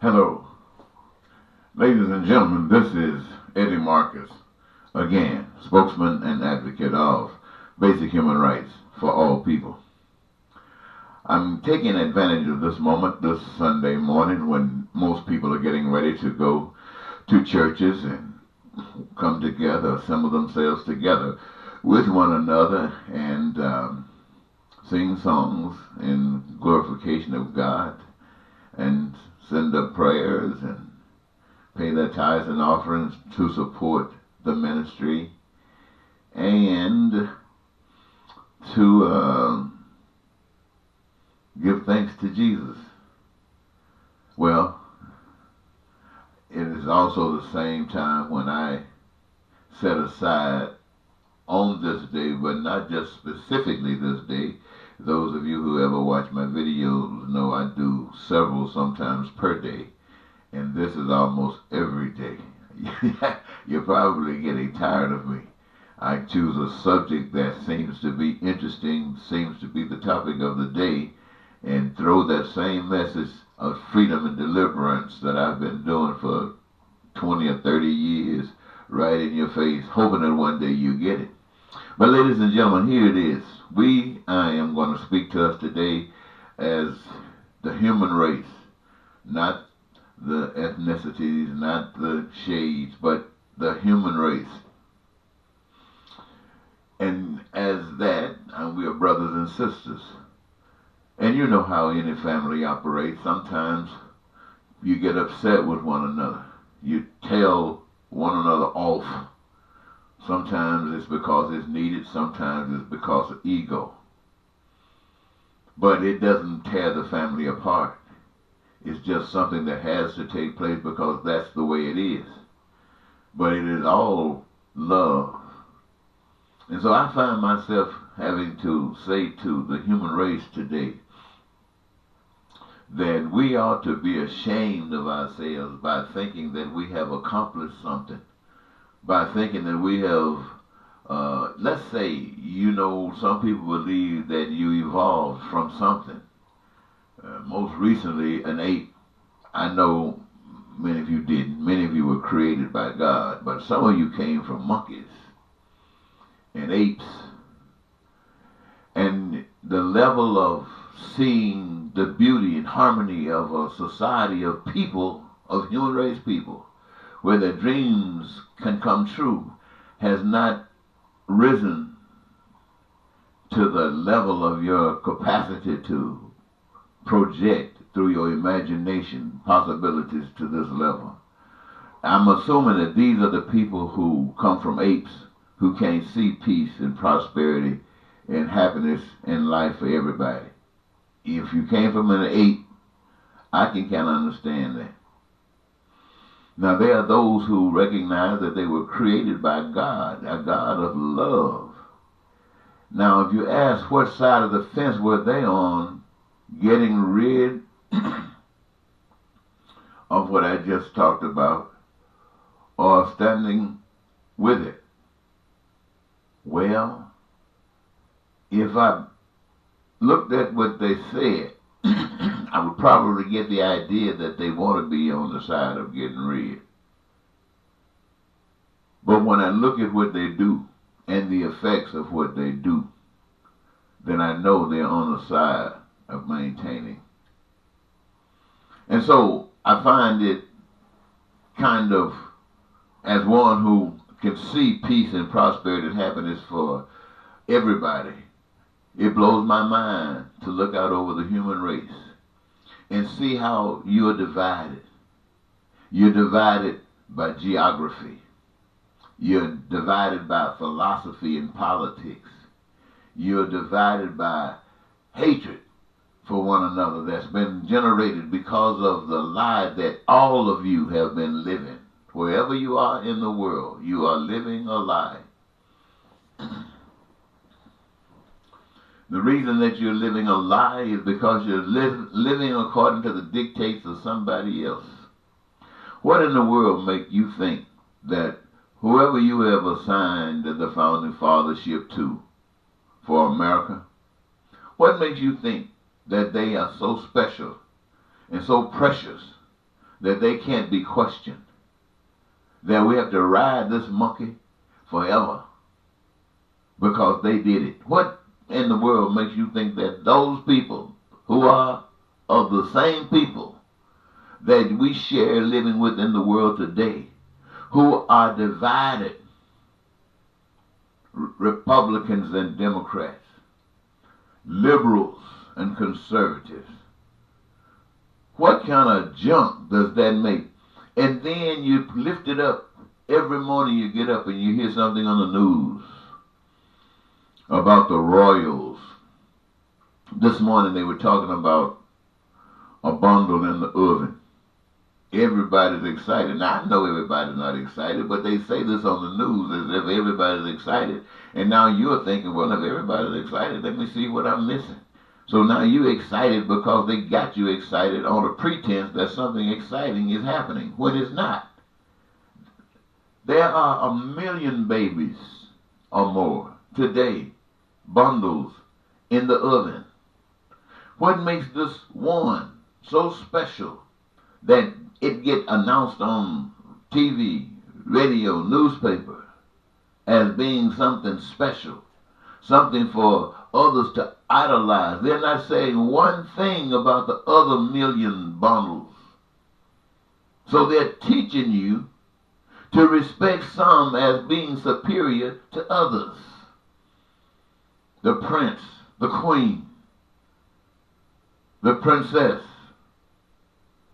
Hello, ladies and gentlemen, this is Eddie Marcus, again, spokesman and advocate of basic human rights for all people. I'm taking advantage of this moment this Sunday morning when most people are getting ready to go to churches and come together, assemble themselves together with one another and sing songs in glorification of God and send up prayers and pay their tithes and offerings to support the ministry and to give thanks to Jesus. Well, it is also the same time when I set aside on this day, but not just specifically this day. Those of you who ever watch my videos know I do several sometimes per day, and this is almost every day. You're probably getting tired of me. I choose a subject that seems to be interesting, seems to be the topic of the day, and throw that same message of freedom and deliverance that I've been doing for 20 or 30 years right in your face, hoping that one day you get it. But ladies and gentlemen, here it is. I am going to speak to us today as the human race, not the ethnicities, not the shades, but the human race. And as that, we are brothers and sisters. And you know how any family operates. Sometimes you get upset with one another. You tell one another off. Sometimes it's because it's needed. Sometimes it's because of ego. But it doesn't tear the family apart. It's just something that has to take place because that's the way it is. But it is all love. And so I find myself having to say to the human race today that we ought to be ashamed of ourselves by thinking that we have accomplished something, by thinking that we have, let's say, some people believe that you evolved from something. Most recently, an ape. I know many of you didn't. Many of you were created by God, but some of you came from monkeys and apes. And the level of seeing the beauty and harmony of a society of people, of human race people, where their dreams can come true, has not risen to the level of your capacity to project through your imagination possibilities to this level. I'm assuming that these are the people who come from apes who can't see peace and prosperity and happiness in life for everybody. If you came from an ape, I can kind of understand that. Now there are those who recognize that they were created by God, a God of love. Now if you ask what side of the fence were they on, getting rid of what I just talked about, or standing with it? Well, if I looked at what they said, I would probably get the idea that they want to be on the side of getting rid. But when I look at what they do and the effects of what they do, then I know they're on the side of maintaining. And so I find it kind of, as one who can see peace and prosperity and happiness for everybody, it blows my mind to look out over the human race and see how you are divided. You're divided by geography. You're divided by philosophy and politics. You're divided by hatred for one another that's been generated because of the lie that all of you have been living. Wherever you are in the world, you are living a lie. The reason that you're living a lie is because you're living according to the dictates of somebody else. What in the world make you think that whoever you have assigned the founding fathership to for America, what makes you think that they are so special and so precious that they can't be questioned, that we have to ride this monkey forever because they did it. What in the world makes you think that those people who are of the same people that we share living with in the world today, who are divided, Republicans and Democrats, liberals and conservatives, what kind of junk does that make? And then you lift it up every morning, you get up and you hear something on the news about the Royals. This morning they were talking about a bundle in the oven. Everybody's excited. Now, I know everybody's not excited, but they say this on the news as if everybody's excited. And now you're thinking, well, if everybody's excited, let me see what I'm missing. So now you're excited because they got you excited on a pretense that something exciting is happening, when it's not. There are 1 million babies or more today, bundles in the oven. What makes this one so special that it get announced on TV, radio, newspaper as being something special, something for others to idolize? They're not saying one thing about the other 1 million bundles. So they're teaching you to respect some as being superior to others. The prince, the queen, the princess,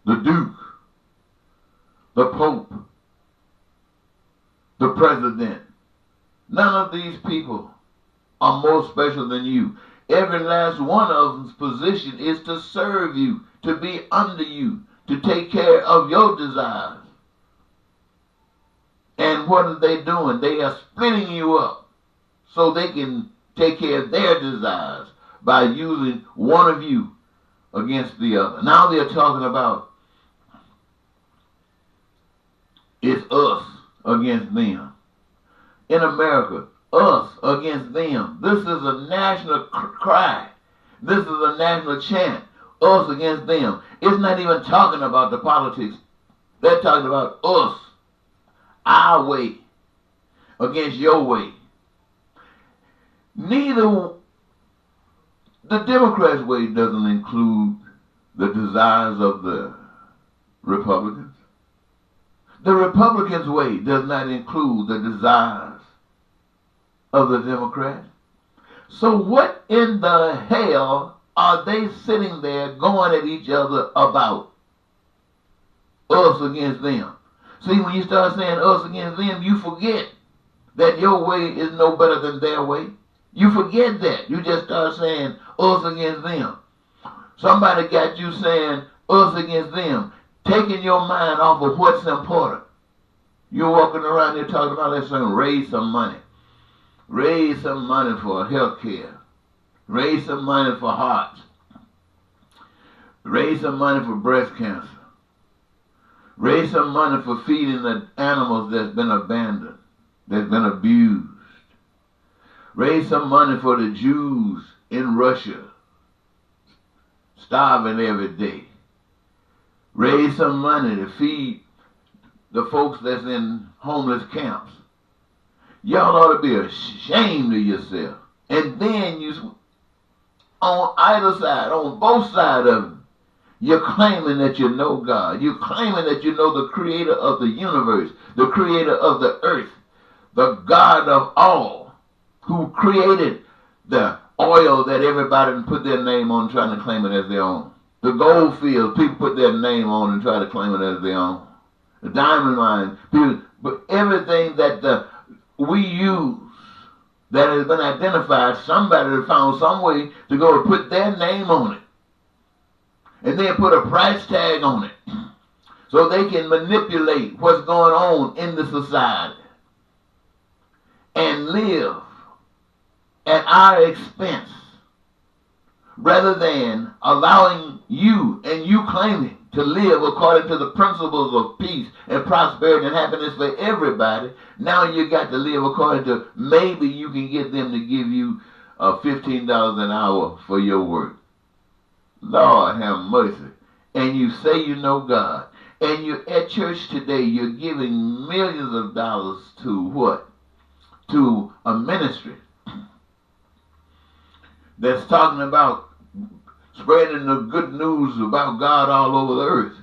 the duke, the pope, the president. None of these people are more special than you. Every last one of them's position is to serve you, to be under you, to take care of your desires. And what are they doing? They are splitting you up so they can take care of their desires by using one of you against the other. Now they're talking about it's us against them. In America, us against them. This is a national cry. This is a national chant. Us against them. It's not even talking about the politics. They're talking about us. Our way against your way. Neither the Democrats' way doesn't include the desires of the Republicans. The Republicans' way does not include the desires of the Democrats. So what in the hell are they sitting there going at each other about? Us against them. See, when you start saying us against them, you forget that your way is no better than their way. You forget that. You just start saying us against them. Somebody got you saying us against them, taking your mind off of what's important. You're walking around here talking about, let's say, raise some money. Raise some money for health care. Raise some money for hearts. Raise some money for breast cancer. Raise some money for feeding the animals that's been abandoned, that's been abused. Raise some money for the Jews in Russia, starving every day. Raise some money to feed the folks that's in homeless camps. Y'all ought to be ashamed of yourself. And then you, on either side, on both sides of it, you're claiming that you know God. You're claiming that you know the creator of the universe, the creator of the earth, the God of all, who created the oil that everybody put their name on trying to claim it as their own. The gold fields, people put their name on and try to claim it as their own. The diamond mines, people, but everything that we use that has been identified, somebody has found some way to go and put their name on it. And then put a price tag on it so they can manipulate what's going on in the society and live at our expense rather than allowing you and you claiming to live according to the principles of peace and prosperity and happiness for everybody. Now you got to live according to, maybe you can get them to give you $15 an hour for your work. Lord have mercy. And you say you know God. And you're at church today, you're giving millions of dollars to what? To a ministry that's talking about spreading the good news about God all over the earth.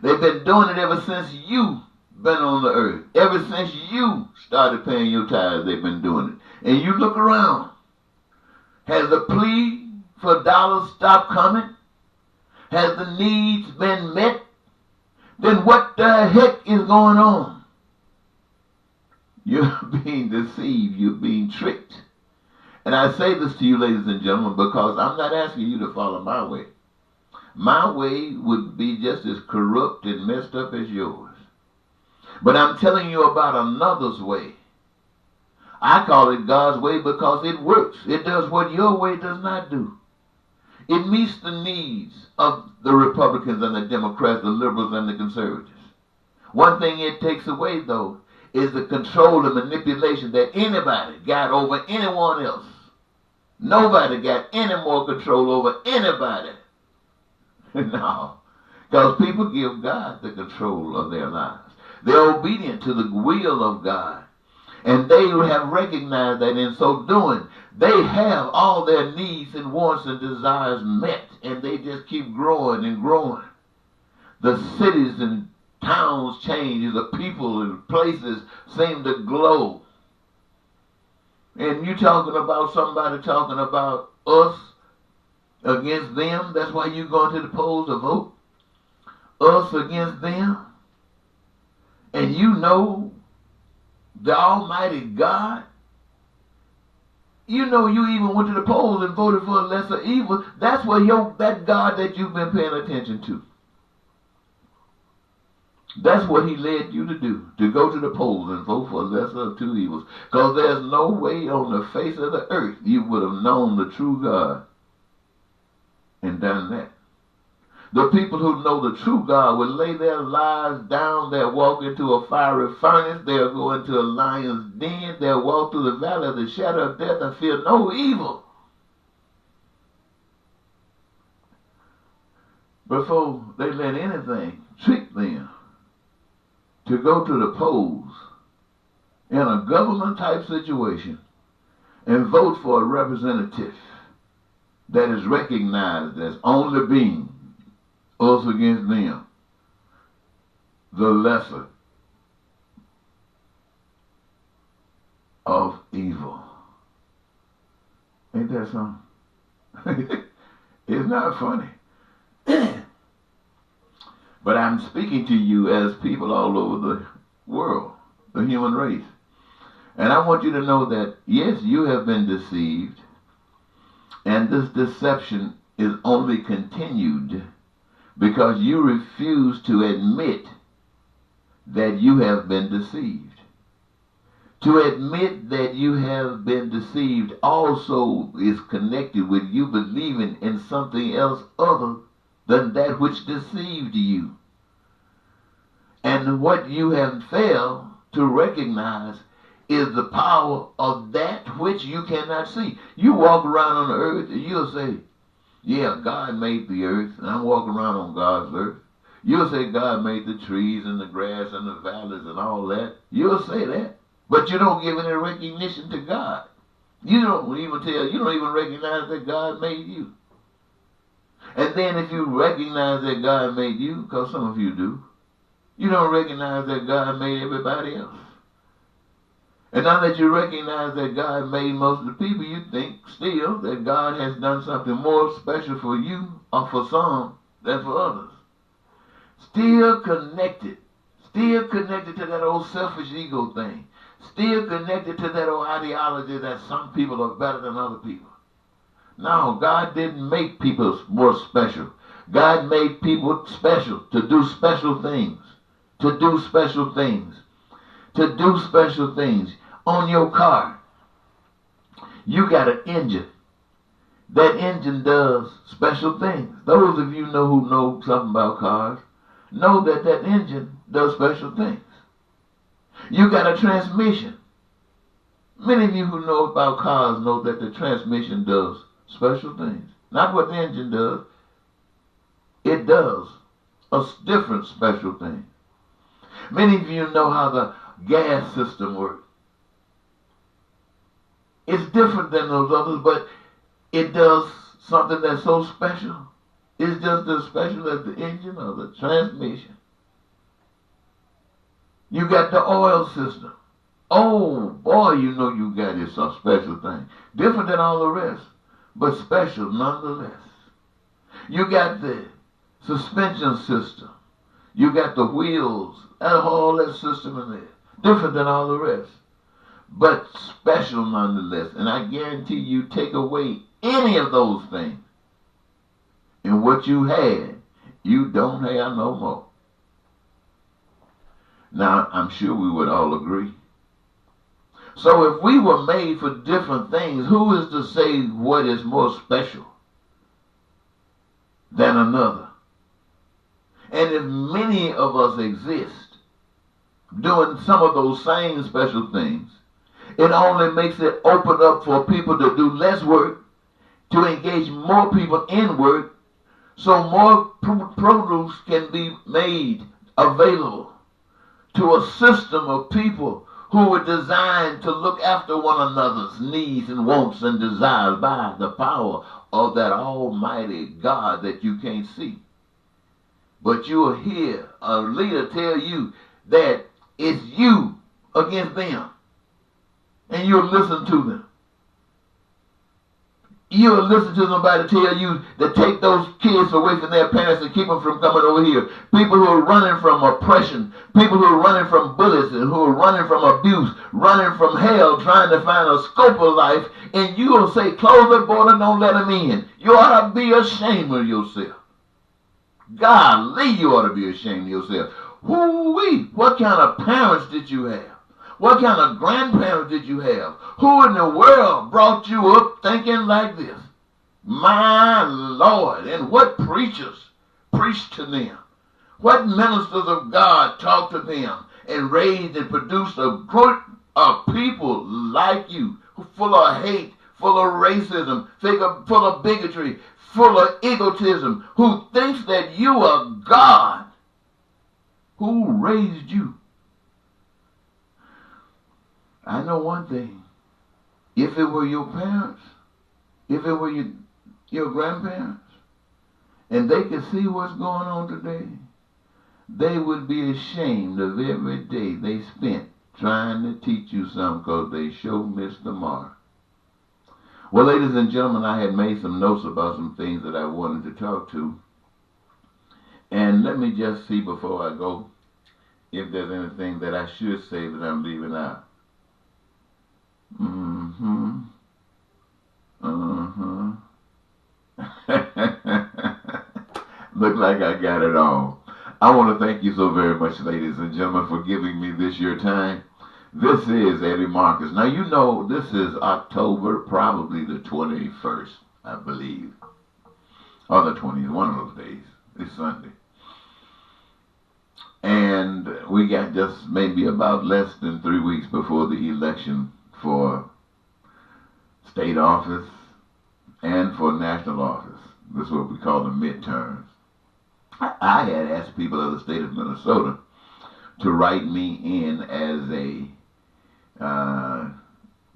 They've been doing it ever since you've been on the earth. Ever since you started paying your tithes, they've been doing it. And you look around. Has the plea for dollars stopped coming? Has the needs been met? Then what the heck is going on? You're being deceived. You're being tricked. And I say this to you, ladies and gentlemen, because I'm not asking you to follow my way. My way would be just as corrupt and messed up as yours. But I'm telling you about another's way. I call it God's way because it works. It does what your way does not do. It meets the needs of the Republicans and the Democrats, the liberals and the conservatives. One thing it takes away, though, is the control and manipulation that anybody got over anyone else. Nobody got any more control over anybody. No. Because people give God the control of their lives. They're obedient to the will of God. And they have recognized that in so doing, they have all their needs and wants and desires met. And they just keep growing and growing. The cities and towns change. The people and places seem to glow. And you talking about somebody talking about us against them. That's why you going to the polls to vote. Us against them. And you know the Almighty God. You know you even went to the polls and voted for a lesser evil. That's where that God that you've been paying attention to. That's what he led you to do, to go to the polls and vote for a lesser of two evils. Because there's no way on the face of the earth you would have known the true God and done that. The people who know the true God will lay their lives down. They'll walk into a fiery furnace. They'll go into a lion's den. They'll walk through the valley of the shadow of death and fear no evil. Before they let anything trick them to go to the polls in a government type situation and vote for a representative that is recognized as only being us against them, the lesser of evil. Ain't that something? It's not funny. But I'm speaking to you as people all over the world, the human race. And I want you to know that, yes, you have been deceived. And this deception is only continued because you refuse to admit that you have been deceived. To admit that you have been deceived also is connected with you believing in something else other than that which deceived you. And what you have failed to recognize is the power of that which you cannot see. You walk around on the earth and you'll say, yeah, God made the earth, and I'm walking around on God's earth. You'll say God made the trees and the grass and the valleys and all that. You'll say that. But you don't give any recognition to God. You don't even recognize that God made you. And then if you recognize that God made you, because some of you do, you don't recognize that God made everybody else. And now that you recognize that God made most of the people, you think still that God has done something more special for you or for some than for others. Still connected to that old selfish ego thing. Still connected to that old ideology that some people are better than other people. No, God didn't make people more special. God made people special to do special things. To do special things. To do special things. On your car, you got an engine. That engine does special things. Those of you who know something about cars know that that engine does special things. You got a transmission. Many of you who know about cars know that the transmission does special things. Not what the engine does. It does different special thing. Many of you know how the gas system works. It's different than those others, but it does something that's so special. It's just as special as the engine or the transmission. You got the oil system. Oh boy, you know you got this a special thing. Different than all the rest, but special nonetheless. You got the suspension system. You got the wheels, all that system in there. Different than all the rest, but special nonetheless. And I guarantee you take away any of those things, and what you had, you don't have no more. Now, I'm sure we would all agree. So if we were made for different things, who is to say what is more special than another? And if many of us exist doing some of those same special things, it only makes it open up for people to do less work, to engage more people in work, so more produce can be made available to a system of people who were designed to look after one another's needs and wants and desires by the power of that almighty God that you can't see. But you will hear a leader tell you that it's you against them, and you'll listen to them. You'll listen to somebody tell you to take those kids away from their parents and keep them from coming over here. People who are running from oppression, people who are running from bullets and who are running from abuse, running from hell, trying to find a scope of life, and you will say, close the border, don't let them in. You ought to be ashamed of yourself. Golly, you ought to be ashamed of yourself. Whoo-wee, what kind of parents did you have? What kind of grandparents did you have? Who in the world brought you up thinking like this? My Lord, and what preachers preached to them? What ministers of God talked to them and raised and produced a group of people like you, full of hate, full of racism, full of bigotry, full of egotism, who thinks that you are God? Who raised you? I know one thing. If it were your parents, if it were your grandparents, and they could see what's going on today, they would be ashamed of every day they spent trying to teach you something because they sure missed the mark. Well, ladies and gentlemen, I had made some notes about some things that I wanted to talk to. And let me just see before I go if there's anything that I should say that I'm leaving out. Look like I got it all. I want to thank you so very much, ladies and gentlemen, for giving me this your time. This is Eddie Marcus. Now, you know, this is October, probably the 21st, I believe. Or the 20th, one of those days. It's Sunday. And we got just maybe about less than 3 weeks before the election for state office and for national office. This is what we call the midterms. I had asked people of the state of Minnesota to write me in as a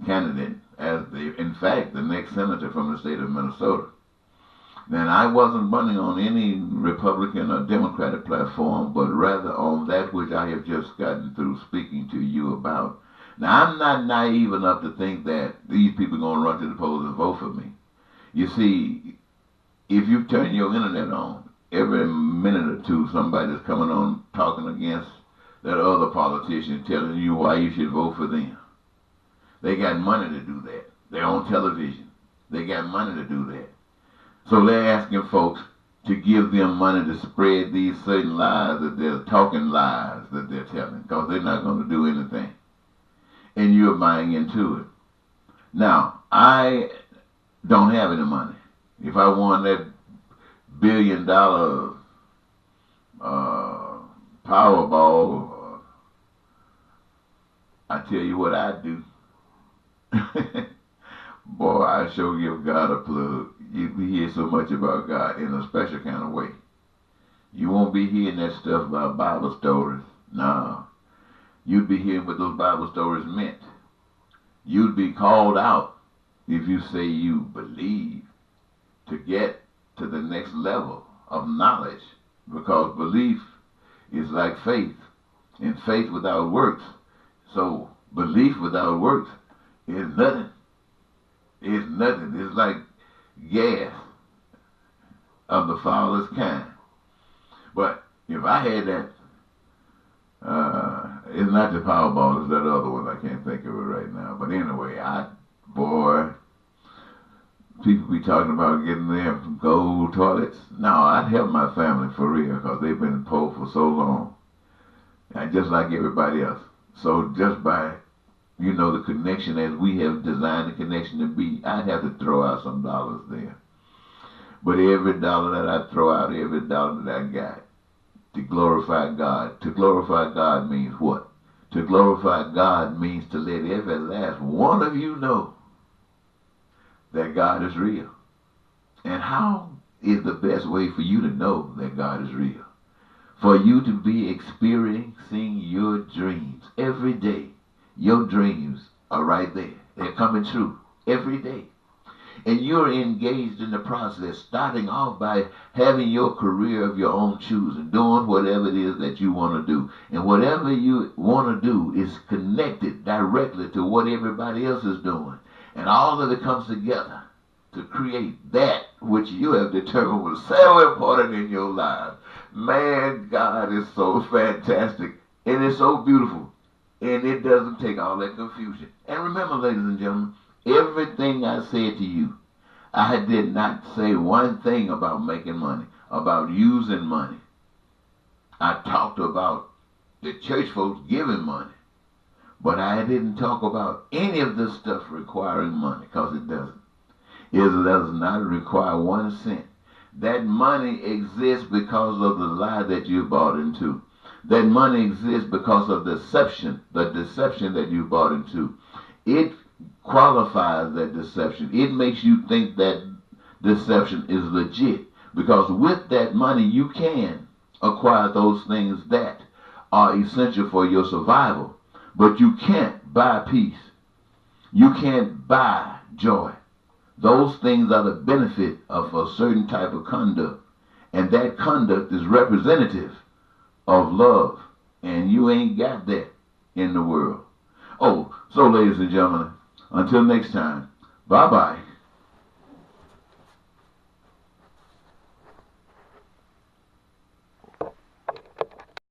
candidate, in fact, the next senator from the state of Minnesota. Then I wasn't running on any Republican or Democratic platform, but rather on that which I have just gotten through speaking to you about. Now, I'm not naive enough to think that these people are going to run to the polls and vote for me. You see, if you turn your internet on, every minute or two somebody's coming on talking against that other politician, telling you why you should vote for them. They got money to do that. They're on television. They got money to do that. So they're asking folks to give them money to spread these certain lies that they're talking lies that they're telling, because they're not going to do anything. And you're buying into it. Now, I don't have any money. If I won that $1 billion Powerball, I tell you what I'd do. Boy, I sure give God a plug. You hear so much about God in a special kind of way. You won't be hearing that stuff about Bible stories. No. You'd be hearing what those Bible stories meant. You'd be called out if you say you believe to get to the next level of knowledge. Because belief is like faith. And faith without works. So belief without works is nothing. It's nothing. It's like gas of the foulest kind. But if I had that, it's not the Powerball, it's that other one. I can't think of it right now. But anyway, boy, people be talking about getting them gold toilets. No, I'd help my family for real because they've been poor for so long. And just like everybody else. So just by, the connection as we have designed the connection to be, I'd have to throw out some dollars there. But every dollar that I throw out, every dollar that I got, to glorify God. To glorify God means what? To glorify God means to let every last one of you know that God is real. And how is the best way for you to know that God is real? For you to be experiencing your dreams every day. Your dreams are right there. They're coming true every day. And you're engaged in the process, starting off by having your career of your own choosing, doing whatever it is that you want to do. And whatever you want to do is connected directly to what everybody else is doing. And all of it comes together to create that which you have determined was so important in your life. Man, God is so fantastic. And it's so beautiful. And it doesn't take all that confusion. And remember, ladies and gentlemen, everything I said to you, I did not say one thing about making money, about using money. I talked about the church folks giving money. But I didn't talk about any of this stuff requiring money, because it doesn't. It does not require 1 cent. That money exists because of the lie that you bought into. That money exists because of deception, the deception that you bought into. It qualifies that deception. It makes you think that deception is legit. Because with that money, you can acquire those things that are essential for your survival. But you can't buy peace. You can't buy joy. Those things are the benefit of a certain type of conduct. And that conduct is representative of love. And you ain't got that in the world. Oh, so ladies and gentlemen, until next time, bye-bye.